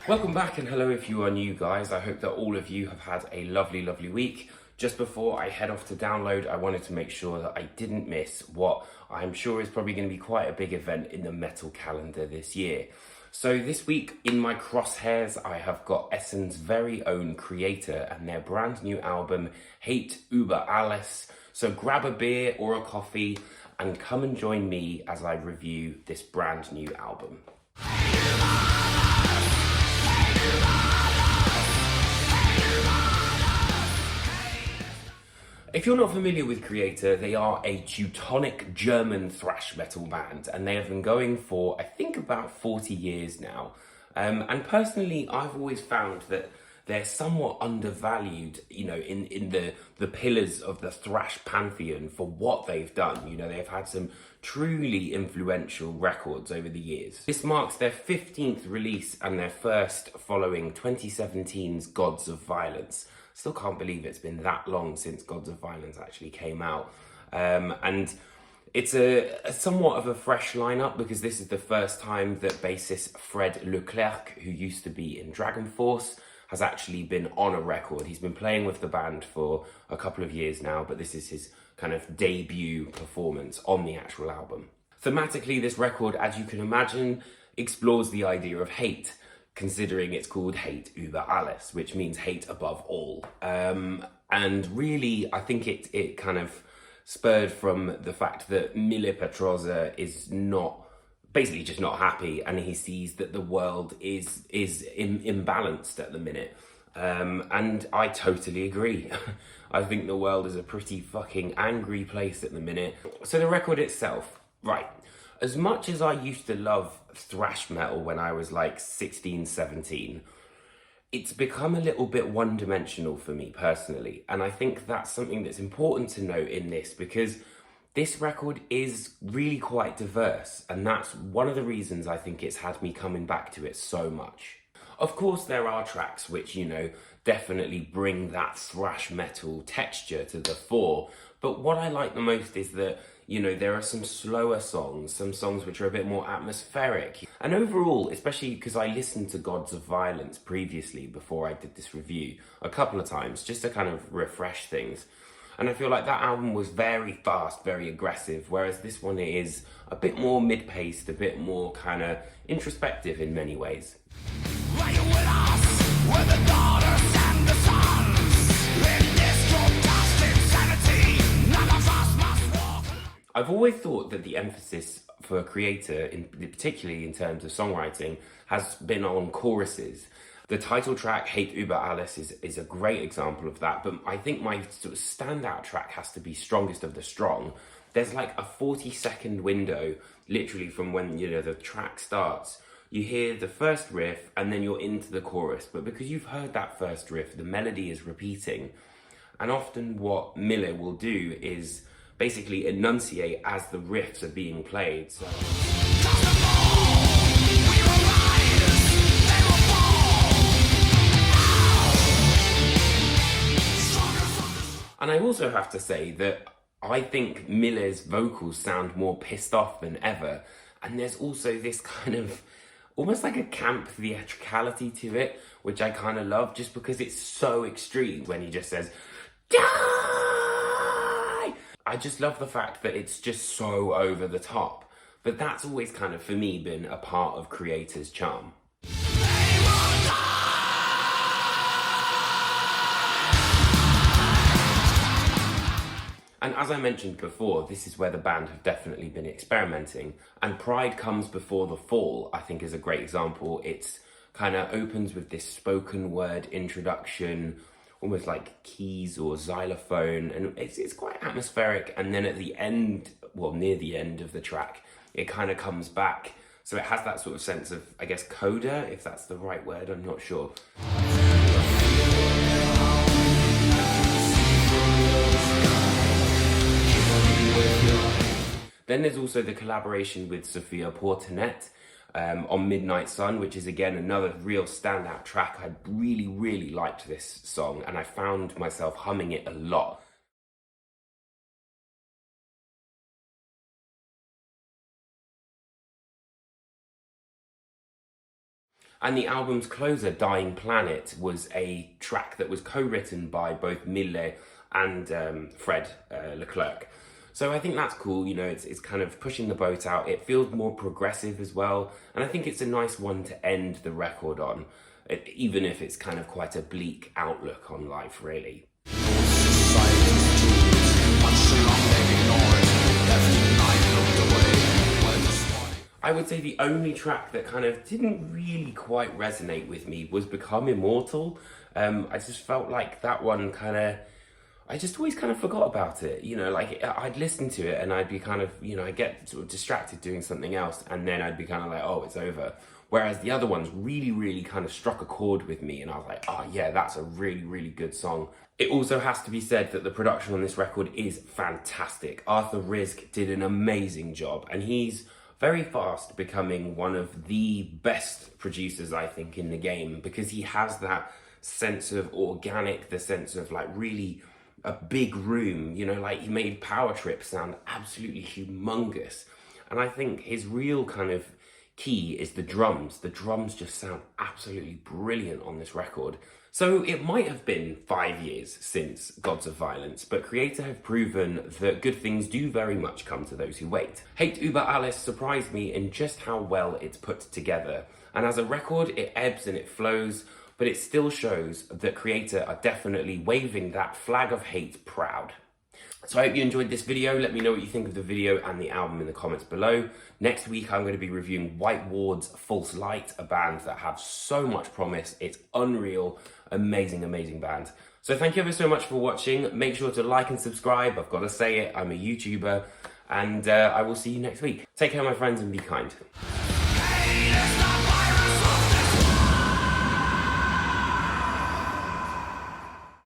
Welcome back and hello if you are new, guys. I hope that all of you have had a lovely week. Just before I head off to download, I wanted to make sure that I didn't miss what I'm sure is probably going to be quite a big event in the metal calendar this year. So this week in my crosshairs, I have got Essen's very own Kreator and their brand new album, Hate Über Alles. So grab a beer or a coffee and come and join me as I review this brand new album. If you're not familiar with Kreator, they are a Teutonic German thrash metal band, and they have been going for, I think, about 40 years now. And personally, I've always found that they're somewhat undervalued, in the pillars of the thrash pantheon for what they've done. They've had some truly influential records over the years. This marks their 15th release and their first following 2017's Gods of Violence. Still can't believe it's been that long since Gods of Violence actually came out. And it's a somewhat of a fresh lineup because this is the first time that bassist Fred Leclerc, who used to be in Dragon Force, has actually been on a record. He's been playing with the band for a couple of years now, but this is his kind of debut performance on the actual album. Thematically, this record, as you can imagine, explores the idea of hate, considering it's called Hate Über Alles, which means hate above all. And really, I think it kind of spurred from the fact that Mille Petroza is basically just not happy, and he sees that the world is imbalanced at the minute. And I totally agree. I think the world is a pretty fucking angry place at the minute. So the record itself, right. As much as I used to love thrash metal when I was like 16, 17, it's become a little bit one-dimensional for me personally. And I think that's something that's important to note in this, because this record is really quite diverse. And that's one of the reasons I think it's had me coming back to it so much. Of course, there are tracks which, definitely bring that thrash metal texture to the fore. But what I like the most is that, there are some slower songs, some songs which are a bit more atmospheric. And overall, especially because I listened to Gods of Violence previously before I did this review a couple of times, just to kind of refresh things. And I feel like that album was very fast, very aggressive, whereas this one is a bit more mid-paced, a bit more kind of introspective in many ways. Are you with us? We're the daughters and the sons. In this grotesque insanity, none of us must walk. I've always thought that the emphasis for Kreator, particularly in terms of songwriting, has been on choruses. The title track, Hate Über Alles, is a great example of that, but I think my sort of standout track has to be Strongest of the Strong. There's like a 40-second window, literally from when, the track starts. You hear the first riff and then you're into the chorus, but because you've heard that first riff, the melody is repeating. And often what Mille will do is basically enunciate as the riffs are being played. So and I also have to say that I think Mille's vocals sound more pissed off than ever. And there's also this kind of almost like a camp theatricality to it, which I kind of love just because it's so extreme when he just says, "Die!" I just love the fact that it's just so over the top. But that's always kind of, for me, been a part of Kreator's charm. And as I mentioned before, this is where the band have definitely been experimenting. And Pride Comes Before the Fall, I think, is a great example. It's kind of opens with this spoken word introduction, almost like keys or xylophone, and it's quite atmospheric. And then at the end, well, near the end of the track, it kind of comes back. So it has that sort of sense of, I guess, coda, if that's the right word, I'm not sure. Then there's also the collaboration with Sophia Portanet on Midnight Sun, which is again another real standout track. I really liked this song and I found myself humming it a lot. And the album's closer, Dying Planet, was a track that was co-written by both Mille and Fred Leclerc. So I think that's cool, you know, it's kind of pushing the boat out. It feels more progressive as well, and I think it's a nice one to end the record on, even if it's kind of quite a bleak outlook on life, really. I would say the only track that kind of didn't really quite resonate with me was Become Immortal. I just felt like that one I just always kind of forgot about it. You know, like I'd listen to it and I'd be kind of, you know, I'd get sort of distracted doing something else and then I'd be kind of like, oh, it's over. Whereas the other ones really kind of struck a chord with me and I was like, oh yeah, that's a really good song. It also has to be said that the production on this record is fantastic. Arthur Rizk did an amazing job and he's very fast becoming one of the best producers, I think, in the game, because he has that sense of organic, the sense of like really a big room, you know, like he made Power Trip sound absolutely humongous. And I think his real kind of key is the drums. The drums just sound absolutely brilliant on this record. So it might have been 5 years since Gods of Violence, but Kreator have proven that good things do very much come to those who wait. Hate Über Alles surprised me in just how well it's put together. And as a record, it ebbs and it flows, but it still shows that Kreator are definitely waving that flag of hate proud. So I hope you enjoyed this video. Let me know what you think of the video and the album in the comments below. Next week, I'm going to be reviewing White Ward's False Light, a band that have so much promise. It's unreal, amazing band. So thank you ever so much for watching. Make sure to like and subscribe. I've got to say it, I'm a YouTuber. And I will see you next week. Take care, my friends, and be kind. Hey,